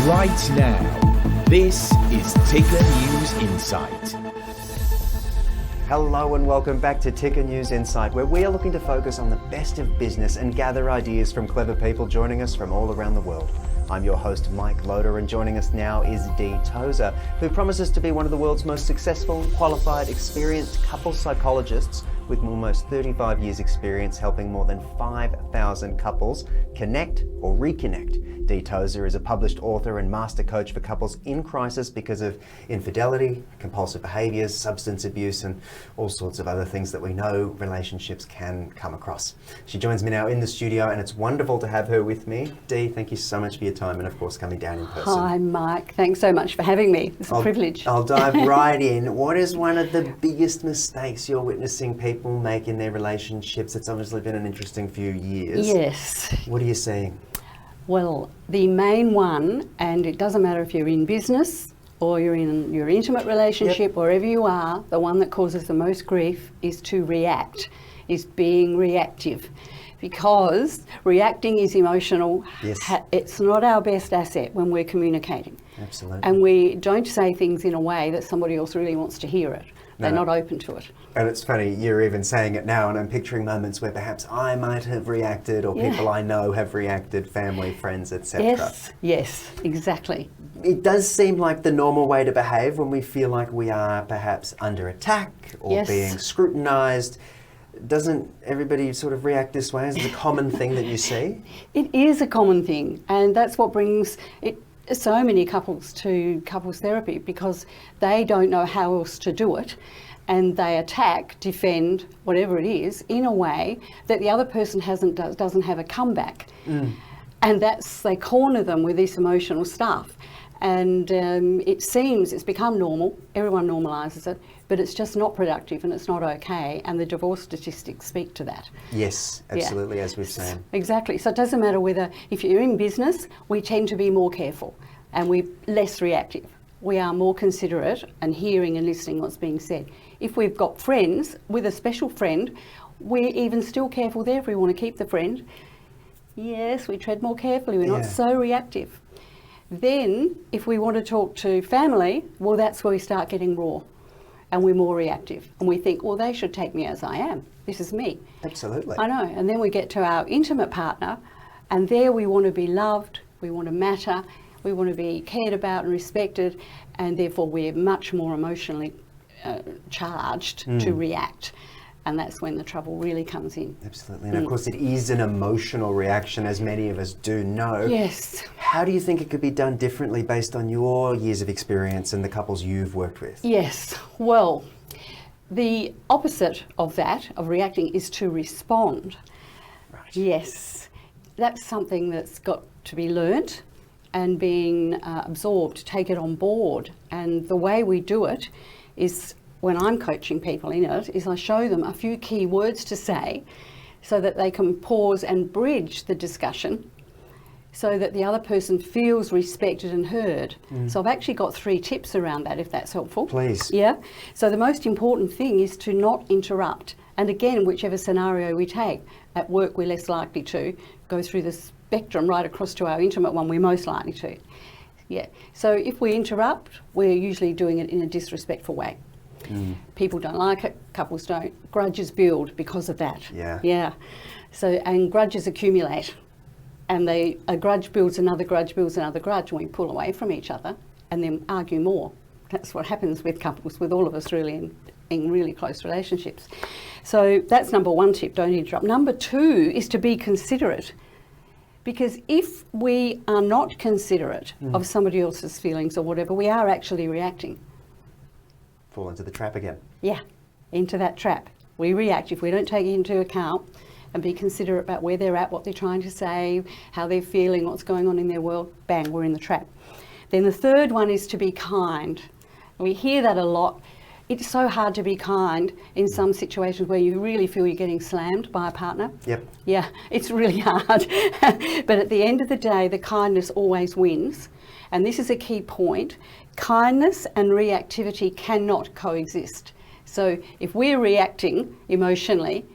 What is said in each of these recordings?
Right now, this is Ticker News Insight. Hello and welcome back to Ticker News Insight, where we are looking to focus on the best of business and gather ideas from clever people joining us from all around the world. I'm your host, Mike Loder, and joining us now is Dee Toza, who promises to be one of the world's most successful, qualified, experienced couple psychologists with almost 35 years experience helping more than 5,000 couples connect or reconnect. Dee Toza is a published author and master coach for couples in crisis because of infidelity, compulsive behaviours, substance abuse, and all sorts of other things that we know relationships can come across. She joins me now in the studio, and it's wonderful to have her with me. Dee, thank you so much for your time and, of course, coming down in person. Hi, Mike. Thanks so much for having me. It's a privilege. I'll dive right in. What is one of the biggest mistakes you're witnessing people make in their relationships? It's obviously been an interesting few years. Yes. What are you seeing? Well, the main one, and it doesn't matter if you're in business or you're in your intimate relationship, wherever you are, the one that causes the most grief is to react, is being reactive. Because reacting is emotional. Yes. It's not our best asset when we're communicating. Absolutely. And we don't say things in a way that somebody else really wants to hear it. They're not open to it. And it's funny, you're even saying it now, and I'm picturing moments where perhaps I might have reacted, or people I know have reacted, family, friends, etc. Yes, exactly. It does seem like the normal way to behave when we feel like we are perhaps under attack or being scrutinised. Doesn't everybody sort of react this way? Is it a common thing that you see? It is a common thing, and that's what brings so many couples to couples therapy, because they don't know how else to do it, and they attack, defend, whatever it is, in a way that the other person doesn't have a comeback. And they corner them with this emotional stuff. And it seems it's become normal, everyone normalises it, but it's just not productive and it's not okay, and the divorce statistics speak to that. Yes, absolutely, as we've seen. Exactly, so it doesn't matter whether, if you're in business, we tend to be more careful and we're less reactive. We are more considerate and hearing and listening what's being said. If we've got friends, with a special friend, we're even still careful there if we want to keep the friend. Yes, we tread more carefully, we're not so reactive. Then, if we want to talk to family, well, that's where we start getting raw and we're more reactive. And we think, well, they should take me as I am. This is me. Absolutely. I know. And then we get to our intimate partner, and there we want to be loved, we want to matter, we want to be cared about and respected, and therefore we're much more emotionally charged to react. And that's when the trouble really comes in. Absolutely. And of course it is an emotional reaction, as many of us do know. Yes. How do you think it could be done differently based on your years of experience and the couples you've worked with? Yes. Well, the opposite of that, of reacting, is to respond. Right. Yes. That's something that's got to be learnt and being absorbed, take it on board. And the way we do it is, when I'm coaching people in it, is I show them a few key words to say so that they can pause and bridge the discussion so that the other person feels respected and heard. So I've actually got 3 tips around that, if that's helpful. Please. Yeah. So the most important thing is to not interrupt. And again, whichever scenario we take, at work we're less likely to go through the spectrum right across to our intimate one, we're most likely to. Yeah. So if we interrupt, we're usually doing it in a disrespectful way. People don't like it, couples don't. Grudges build because of that. Yeah. So, and grudges accumulate, and a grudge builds another grudge builds another grudge, and we pull away from each other and then argue more. That's what happens with couples, with all of us really in really close relationships. So that's number 1 tip, don't interrupt. Number 2 is to be considerate. Because if we are not considerate of somebody else's feelings or whatever, we are actually reacting. Fall into the trap again. Yeah, into that trap. We react if we don't take it into account and be considerate about where they're at, what they're trying to say, how they're feeling, what's going on in their world. Bang, we're in the trap. Then the third one is to be kind. We hear that a lot. It's so hard to be kind in some situations where you really feel you're getting slammed by a partner. Yep. Yeah, it's really hard. But at the end of the day, the kindness always wins. And this is a key point. Kindness and reactivity cannot coexist. So if we're reacting emotionally,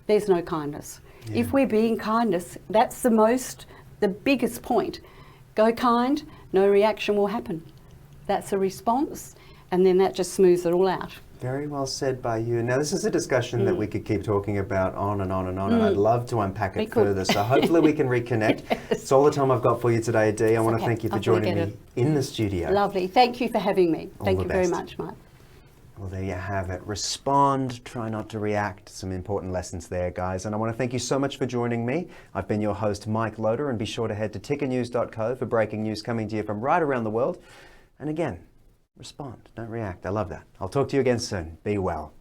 there's no kindness. Yeah. If we're being kindness, that's the most the biggest point. Go kind, no reaction will happen. That's a response, and then that just smooths it all out. Very well said by you. Now, this is a discussion that we could keep talking about on and on and on, and I'd love to unpack it further. So hopefully we can reconnect. Yes. It's all the time I've got for you today, Dee. I want to thank you for I've gotta joining get me in the studio. Lovely. Thank you for having me. All Thank the you very best. much, Mike. Well, there you have it. Respond, try not to react. Some important lessons there, guys. And I want to thank you so much for joining me. I've been your host, Mike Loder, and be sure to head to tickernews.co for breaking news coming to you from right around the world. And again, respond, don't react. I love that. I'll talk to you again soon. Be well.